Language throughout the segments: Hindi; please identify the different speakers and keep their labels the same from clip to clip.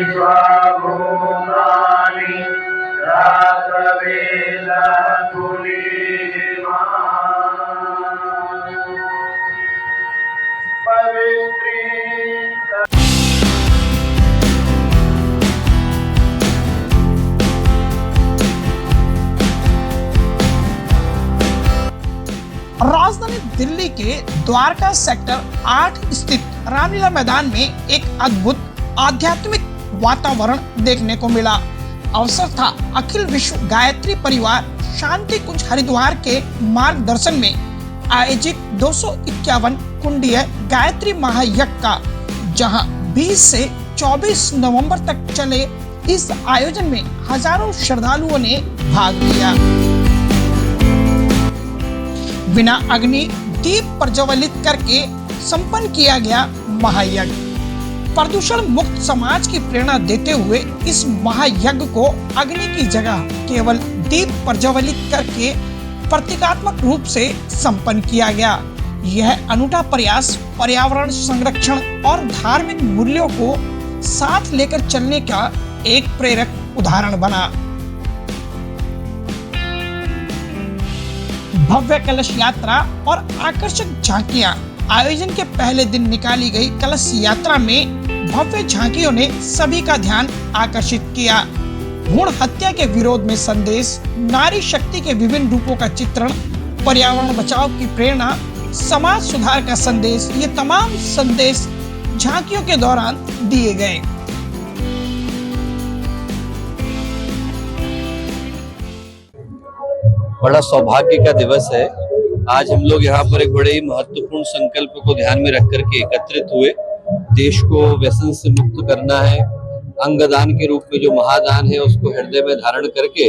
Speaker 1: सर्वभूतानि रातवेदतुलीमा पवित्री।
Speaker 2: राजधानी दिल्ली के द्वारका सेक्टर 8 स्थित रामलीला मैदान में एक अद्भुत आध्यात्मिक वातावरण देखने को मिला। अवसर था अखिल विश्व गायत्री परिवार शांति कुंज हरिद्वार के मार्गदर्शन में आयोजित 251 कुंडीय गायत्री महायज्ञ का, जहां 20 से 24 नवंबर तक चले इस आयोजन में हजारों श्रद्धालुओं ने भाग लिया। बिना अग्नि दीप प्रज्वलित करके संपन्न किया गया महायज्ञ प्रदूषण मुक्त समाज की प्रेरणा देते हुए इस महायज्ञ को अग्नि की जगह केवल दीप प्रज्वलित करके प्रतीकात्मक रूप से संपन्न किया गया। यह अनूठा प्रयास पर्यावरण संरक्षण और धार्मिक मूल्यों को साथ लेकर चलने का एक प्रेरक उदाहरण बना। भव्य कलश यात्रा और आकर्षक झांकियां। आयोजन के पहले दिन निकाली गई कलश यात्रा में भव्य झांकियों ने सभी का ध्यान आकर्षित किया। भ्रूण हत्या के विरोध में संदेश, नारी शक्ति के विभिन्न रूपों का चित्रण, पर्यावरण बचाव की प्रेरणा, समाज सुधार का संदेश, ये तमाम संदेश झांकियों के दौरान दिए गए।
Speaker 3: बड़ा सौभाग्य का दिवस है। आज हम लोग यहाँ पर एक बड़े ही महत्वपूर्ण संकल्प को ध्यान में रख करके एकत्रित हुए। देश को व्यसन से मुक्त करना है। अंगदान के रूप में जो महादान है उसको हृदय में धारण करके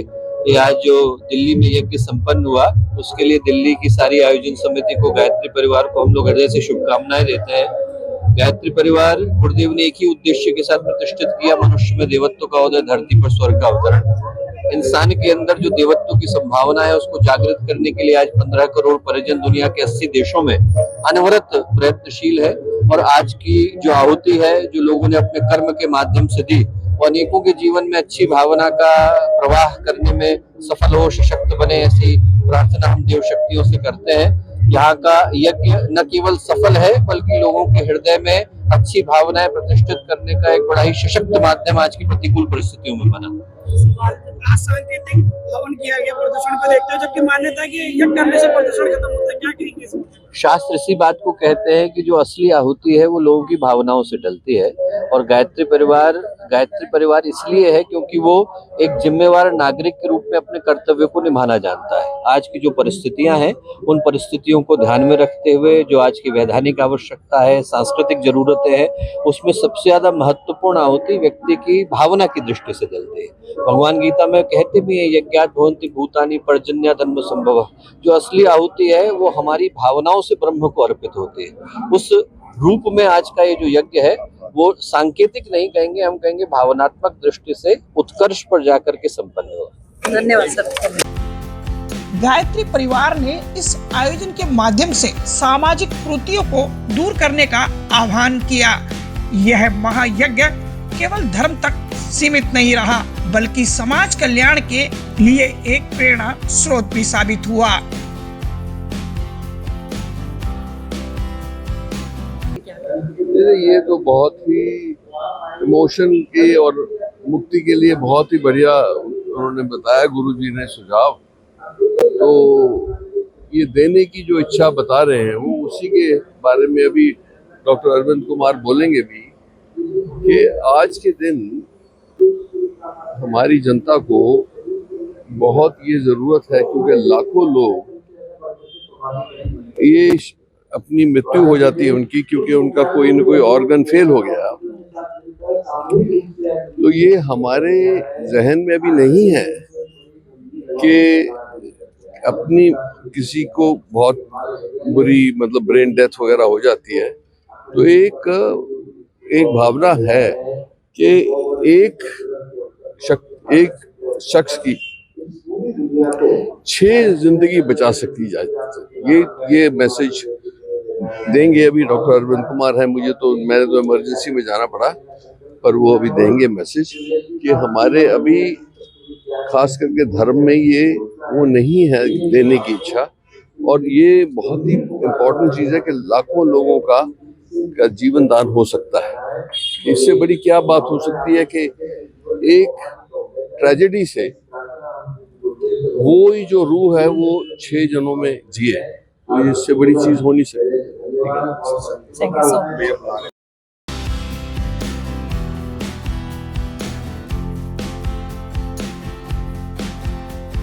Speaker 3: ये आज जो दिल्ली में यज्ञ संपन्न हुआ, उसके लिए दिल्ली की सारी आयोजन समिति को, गायत्री परिवार को हम लोग हृदय से शुभकामनाएं देते हैं। गायत्री परिवार गुरुदेव ने एक ही उद्देश्य के साथ प्रतिष्ठित किया, मनुष्य में देवत्व का उदय, धरती पर स्वर्ग का अवतरण। इंसान के अंदर जो देवत्व की संभावना है उसको जागृत करने के लिए आज 15 करोड़ परिजन दुनिया के 80 देशों में अनवरत प्रयत्नशील है। और आज की जो आहुति है जो लोगों ने अपने कर्म के माध्यम से दी, वो अनेकों के जीवन में अच्छी भावना का प्रवाह करने में सफल हो, सशक्त बने, ऐसी प्रार्थना हम देव शक्तियों से करते हैं। यहाँ का यज्ञ न केवल सफल है बल्कि लोगों के हृदय में अच्छी भावनाएं प्रतिष्ठित करने का एक बड़ा ही सशक्त माध्यम आज की प्रतिकूल परिस्थितियों में बना।
Speaker 2: आज सांकेतिक हवन किया गया प्रदूषण को देखते हुए, जबकि मान्यता है कि यज्ञ करने से प्रदूषण खत्म होता है, क्या कहेंगे इसमें?
Speaker 3: शास्त्र इसी बात को कहते हैं कि जो असली आहुति है वो लोगों की भावनाओं से डलती है। और गायत्री परिवार इसलिए है क्योंकि वो एक जिम्मेवार नागरिक के रूप में अपने कर्तव्य को निभाना जानता है। आज की जो परिस्थितियां हैं उन परिस्थितियों को ध्यान में रखते हुए जो आज की वैधानिक आवश्यकता है, सांस्कृतिक जरूरतें हैं, उसमें सबसे ज्यादा महत्वपूर्ण आहुति व्यक्ति की भावना की दृष्टि से डलती है। भगवान गीता में कहते भी है, यज्ञात् भवन्ति भूतानि पर्जन्यात् धर्म संभव। जो असली आहुति है वो हमारी भावनाओं से ब्रह्म को अर्पित होती है। उस रूप में आज का ये जो यज्ञ है वो सांकेतिक नहीं कहेंगे, हम कहेंगे भावनात्मक दृष्टि से उत्कर्ष पर जाकर के संपन्न हुआ।
Speaker 4: धन्यवाद सर।
Speaker 2: गायत्री परिवार ने इस आयोजन के माध्यम से सामाजिक कुरीतियों को दूर करने का आह्वान किया। यह महायज्ञ केवल धर्म तक सीमित नहीं रहा बल्कि समाज कल्याण के लिए एक प्रेरणा स्रोत भी साबित हुआ।
Speaker 5: ये तो बहुत ही इमोशन के और मुक्ति के लिए बहुत ही बढ़िया उन्होंने बताया, गुरुजी ने सुझाव। तो ये देने की जो इच्छा बता रहे हैं वो उसी के बारे में अभी डॉक्टर अरविंद कुमार बोलेंगे भी कि आज के दिन हमारी जनता को बहुत ये जरूरत है, क्योंकि लाखों लोग ये अपनी मृत्यु हो जाती है उनकी, क्योंकि उनका कोई न कोई ऑर्गन फेल हो गया। तो ये हमारे जहन में अभी नहीं है कि अपनी किसी को बहुत बुरी मतलब ब्रेन डेथ वगैरह हो जाती है तो एक भावना है कि एक शख्स की 6 जिंदगी बचा सकती जाए। ये मैसेज देंगे अभी डॉक्टर अरविंद कुमार है। मैंने तो इमरजेंसी में जाना पड़ा, पर वो अभी देंगे मैसेज कि हमारे अभी खास करके धर्म में ये वो नहीं है देने की इच्छा, और ये बहुत ही इम्पोर्टेंट चीज़ है कि लाखों लोगों का जीवन दान हो सकता है। इससे बड़ी क्या बात हो सकती है कि एक ट्रेजेडी से वो ही जो रूह है वो 6 जनों में जिए, तो इससे बड़ी चीज हो नहीं सकती।
Speaker 4: Thank you so much.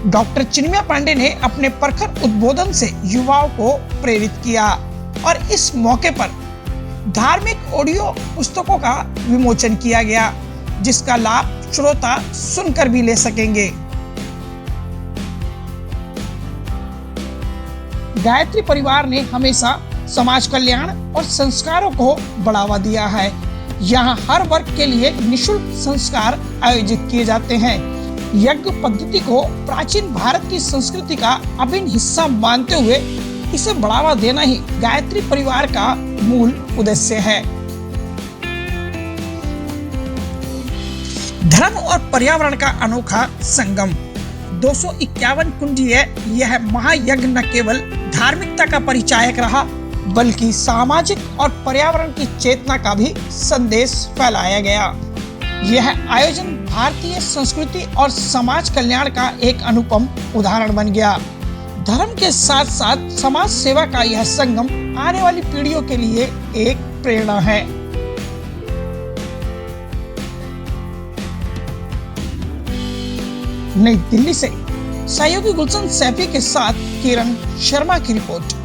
Speaker 2: Doctor Chinmay Pandey ने अपने प्रखर उद्बोधन से युवाओं को प्रेरित किया और इस मौके पर धार्मिक ऑडियो पुस्तकों का विमोचन किया गया, जिसका लाभ श्रोता सुनकर भी ले सकेंगे। गायत्री परिवार ने हमेशा समाज कल्याण और संस्कारों को बढ़ावा दिया है। यहाँ हर वर्ग के लिए निःशुल्क संस्कार आयोजित किए जाते हैं। यज्ञ पद्धति को प्राचीन भारत की संस्कृति का अभिन्न हिस्सा मानते हुए इसे बढ़ावा देना ही गायत्री परिवार का मूल उद्देश्य है। धर्म और पर्यावरण का अनोखा संगम। 251 कुंडीय यह महायज्ञ न केवल धार्मिकता का परिचायक रहा, बल्कि सामाजिक और पर्यावरण की चेतना का भी संदेश फैलाया गया। यह आयोजन भारतीय संस्कृति और समाज कल्याण का एक अनुपम उदाहरण बन गया। धर्म के साथ साथ समाज सेवा का यह संगम आने वाली पीढ़ियों के लिए एक प्रेरणा है। नई दिल्ली से सहयोगी गुलशन सैफी के साथ किरण शर्मा की रिपोर्ट।